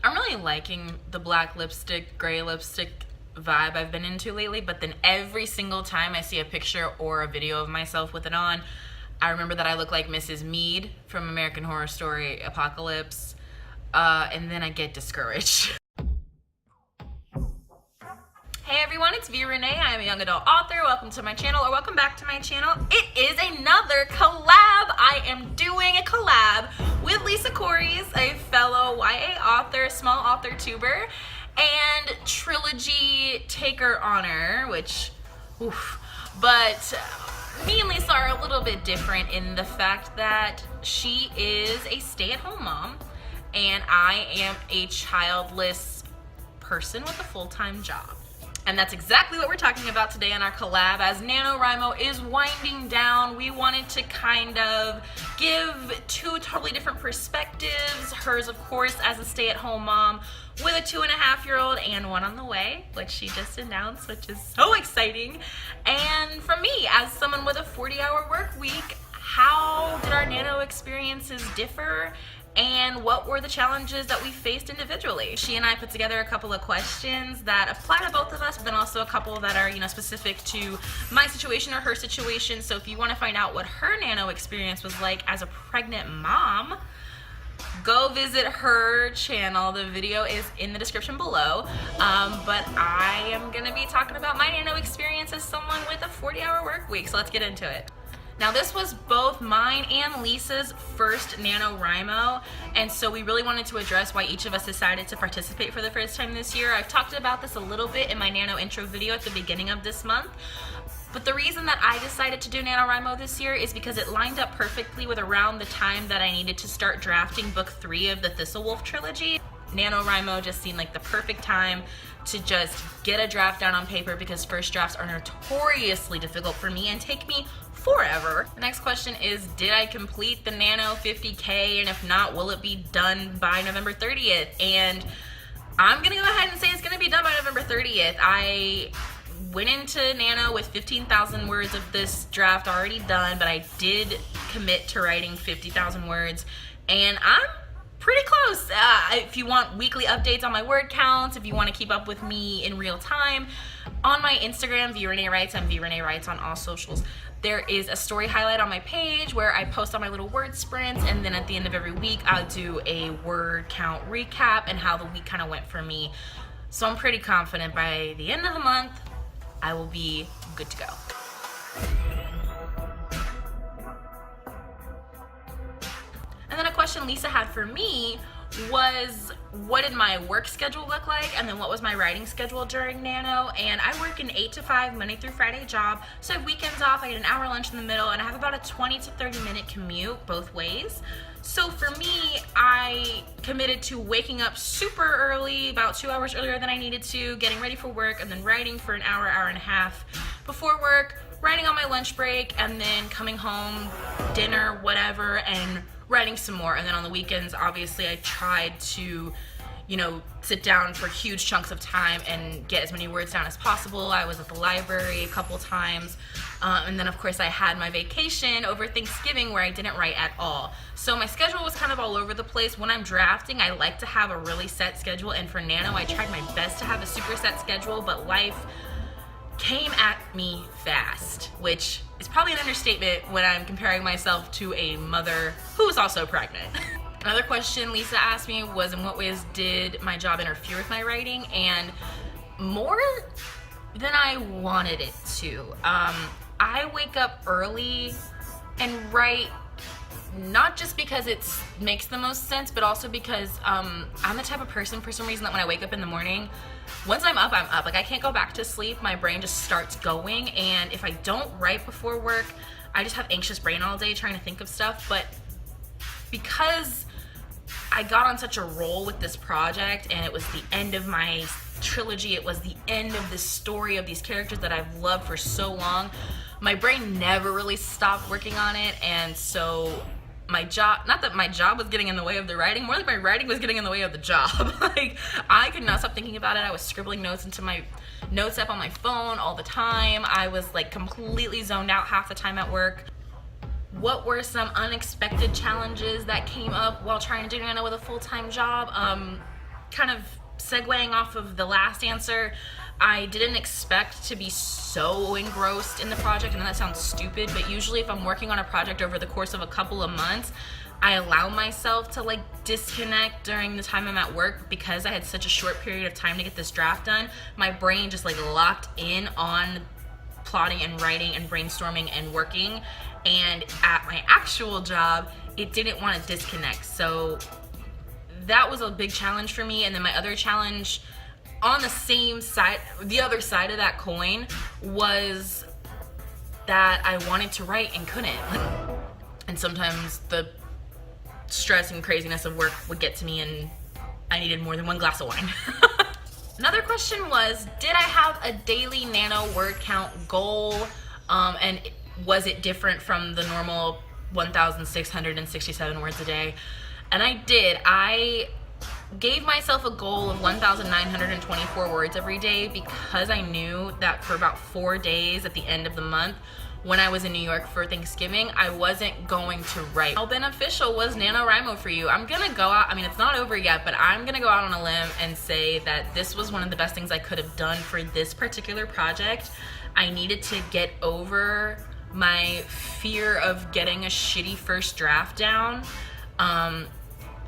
I'm really liking the black lipstick, gray lipstick vibe I've been into lately, but then every single time I see a picture or a video of myself with it on, I remember that I look like Mrs. Mead from American Horror Story Apocalypse, and then I get discouraged. Hey everyone, it's Renae. I am a young adult author. Welcome to my channel, or welcome back to my channel. It is another collab. I am doing a collab with Lisa KOREIS, a fellow YA author, small author tuber, and trilogy taker honor, which, oof. But me and Lisa are a little bit different in the fact that she is a stay-at-home mom, and I am a childless person with a full-time job. And that's exactly what we're talking about today in our collab. As NaNoWriMo is winding down, we wanted to kind of give two totally different perspectives. Hers, of course, as a stay-at-home mom with a 2.5-year-old and one on the way, which she just announced, which is so exciting. And from me, as someone with a 40-hour work week, how did our Nano experiences differ? And what were the challenges that we faced individually? She and I put together a couple of questions that apply to both of us, but then also a couple that are, specific to my situation or her situation. So if you want to find out what her Nano experience was like as a pregnant mom, go visit her channel. The video is in the description below. But I am gonna be talking about my Nano experience as someone with a 40-hour work week. So let's get into it. Now this was both mine and Lisa's first NaNoWriMo, and so we really wanted to address why each of us decided to participate for the first time this year. I've talked about this a little bit in my Nano intro video at the beginning of this month, but the reason that I decided to do NaNoWriMo this year is because it lined up perfectly with around the time that I needed to start drafting book 3 of the Thistlewolf trilogy. NaNoWriMo just seemed like the perfect time to just get a draft down on paper, because first drafts are notoriously difficult for me and take me forever. The next question is, did I complete the Nano 50K? And if not, will it be done by November 30th? And I'm gonna go ahead and say it's gonna be done by November 30th. I went into Nano with 15,000 words of this draft already done, but I did commit to writing 50,000 words, and I'm pretty close. If you want weekly updates on my word counts, if you want to keep up with me in real time, on my Instagram, Renae Writes, I'm Renae Writes on all socials. There is a story highlight on my page where I post on my little word sprints, and then at the end of every week, I'll do a word count recap and how the week kind of went for me. So I'm pretty confident by the end of the month, I will be good to go. And then a question Lisa had for me was, what did my work schedule look like, and then what was my writing schedule during Nano? And I work an 8 to 5 Monday through Friday job, so I have weekends off, I get an hour lunch in the middle, and I have about a 20 to 30 minute commute both ways. So for me, I committed to waking up super early, about 2 hours earlier than I needed to, getting ready for work, and then writing for an hour, hour and a half before work, writing on my lunch break, and then coming home, dinner, whatever, and writing some more. And then on the weekends, obviously, I tried to, sit down for huge chunks of time and get as many words down as possible. I was at the library a couple times. And then, of course, I had my vacation over Thanksgiving where I didn't write at all. So my schedule was kind of all over the place. When I'm drafting, I like to have a really set schedule. And for Nano, I tried my best to have a super set schedule, but life came at me fast, which is probably an understatement when I'm comparing myself to a mother who is also pregnant. Another question Lisa asked me was, in what ways did my job interfere with my writing? And more than I wanted it to. I wake up early and write, not just because it makes the most sense, but also because I'm the type of person, for some reason, that when I wake up in the morning, once I'm up, I'm up. Like, I can't go back to sleep. My brain just starts going, and if I don't write before work, I just have anxious brain all day trying to think of stuff. But because I got on such a roll with this project, and it was the end of my trilogy, it was the end of this story of these characters that I've loved for so long, my brain never really stopped working on it. And so my job, not that my job was getting in the way of the writing, more like my writing was getting in the way of the job. Like, I could not stop thinking about it. I was scribbling notes into my notes app on my phone all the time. I was like completely zoned out half the time at work. What were some unexpected challenges that came up while trying to do Nano with a full-time job? kind of segueing off of the last answer, I didn't expect to be so engrossed in the project. I know that sounds stupid, but usually if I'm working on a project over the course of a couple of months, I allow myself to like disconnect during the time I'm at work. Because I had such a short period of time to get this draft done, my brain just like locked in on plotting and writing and brainstorming and working. And at my actual job, it didn't want to disconnect. So that was a big challenge for me. And then my other challenge on the same side, the other side of that coin, was that I wanted to write and couldn't. And sometimes the stress and craziness of work would get to me and I needed more than one glass of wine. Another question was, did I have a daily nano word count goal? And was it different from the normal 1,667 words a day? And I did. I gave myself a goal of 1,924 words every day because I knew that for about 4 days at the end of the month, when I was in New York for Thanksgiving, I wasn't going to write. How beneficial was NaNoWriMo for you? I'm gonna go out, I mean, it's not over yet, but I'm gonna go out on a limb and say that this was one of the best things I could have done for this particular project. I needed to get over my fear of getting a shitty first draft down.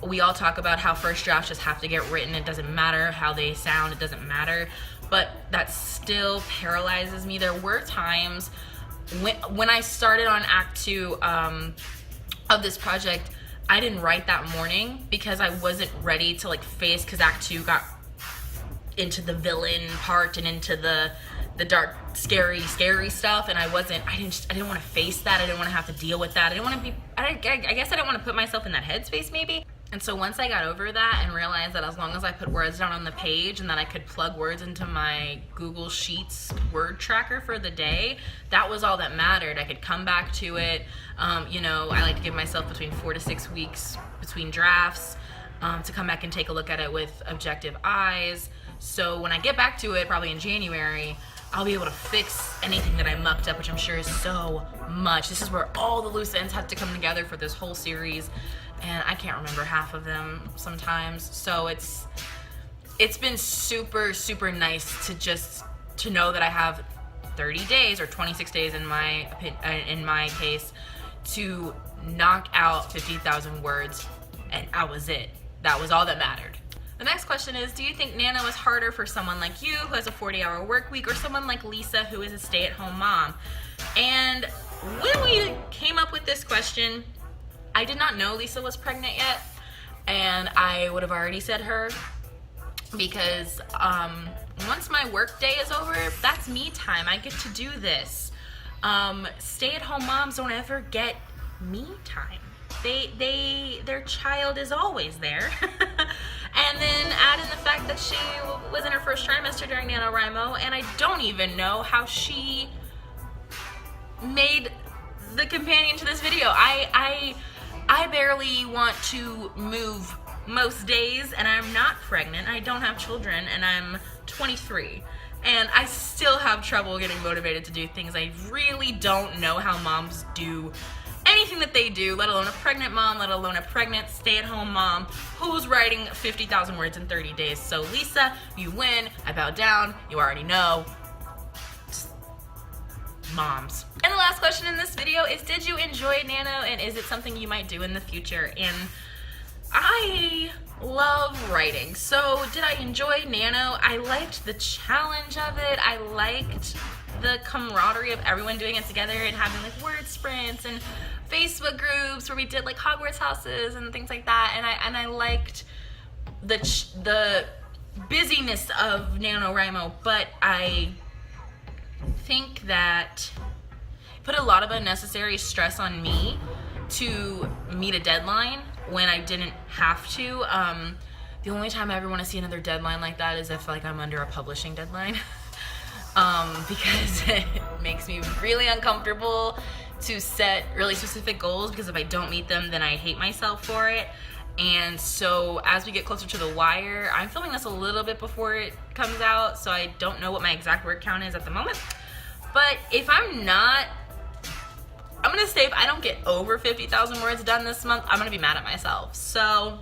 We all talk about how first drafts just have to get written. It doesn't matter how they sound, it doesn't matter. But that still paralyzes me. There were times when I started on Act 2 of this project, I didn't write that morning because I wasn't ready to like face, because Act 2 got into the villain part and into the dark, scary stuff, and I didn't want to face that. I didn't want to have to deal with that. I guess I didn't want to put myself in that headspace maybe. And so once I got over that and realized that as long as I put words down on the page and that I could plug words into my Google Sheets word tracker for the day, that was all that mattered. I could come back to it. You know, I like to give myself between 4 to 6 weeks between drafts to come back and take a look at it with objective eyes. So when I get back to it, probably in January, I'll be able to fix anything that I mucked up, which I'm sure is so much. This is where all the loose ends have to come together for this whole series, and I can't remember half of them sometimes. So it's been super, super nice to know that I have 30 days or 26 days in my case to knock out 50,000 words, and that was it. That was all that mattered. The next question is, do you think Nano is harder for someone like you who has a 40-hour work week, or someone like Lisa who is a stay-at-home mom? And when we came up with this question, I did not know Lisa was pregnant yet, and I would have already said her, because once my work day is over, that's me time. I get to do this. Stay-at-home moms don't ever get me time. Their child is always there. And then add in the fact that she was in her first trimester during NaNoWriMo, and I don't even know how she made the companion to this video. I barely want to move most days, and I'm not pregnant. I don't have children, and I'm 23. And I still have trouble getting motivated to do things. I really don't know how moms do anything that they do, let alone a pregnant mom, let alone a pregnant stay-at-home mom who's writing 50,000 words in 30 days. So Lisa, you win. I bow down. You already know. Just moms. And the last question in this video is, did you enjoy Nano, and is it something you might do in the future? And I love writing. So did I enjoy Nano? I liked the challenge of it. I liked the camaraderie of everyone doing it together and having like word sprints and Facebook groups where we did like Hogwarts houses and things like that. And I liked the busyness of NaNoWriMo, but I think that it put a lot of unnecessary stress on me to meet a deadline when I didn't have to. The only time I ever want to see another deadline like that is if like I'm under a publishing deadline. Because it makes me really uncomfortable to set really specific goals, because if I don't meet them, then I hate myself for it. And so as we get closer to the wire, I'm filming this a little bit before it comes out, so I don't know what my exact word count is at the moment. But if I'm gonna say if I don't get over 50,000 words done this month, I'm gonna be mad at myself. So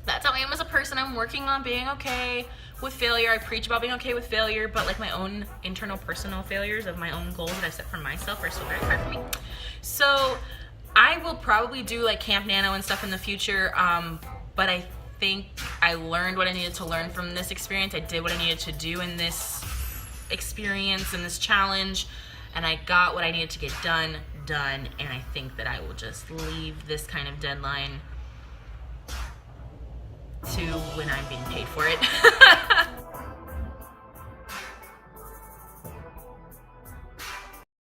that's how I am as a person. I'm working on being okay with failure. I preach about being okay with failure, but like my own internal personal failures of my own goals that I set for myself are still very hard for me. So I will probably do like Camp Nano and stuff in the future, but I think I learned what I needed to learn from this experience. I did what I needed to do in this experience and this challenge, and I got what I needed to get done, and I think that I will just leave this kind of deadline to when I'm being paid for it.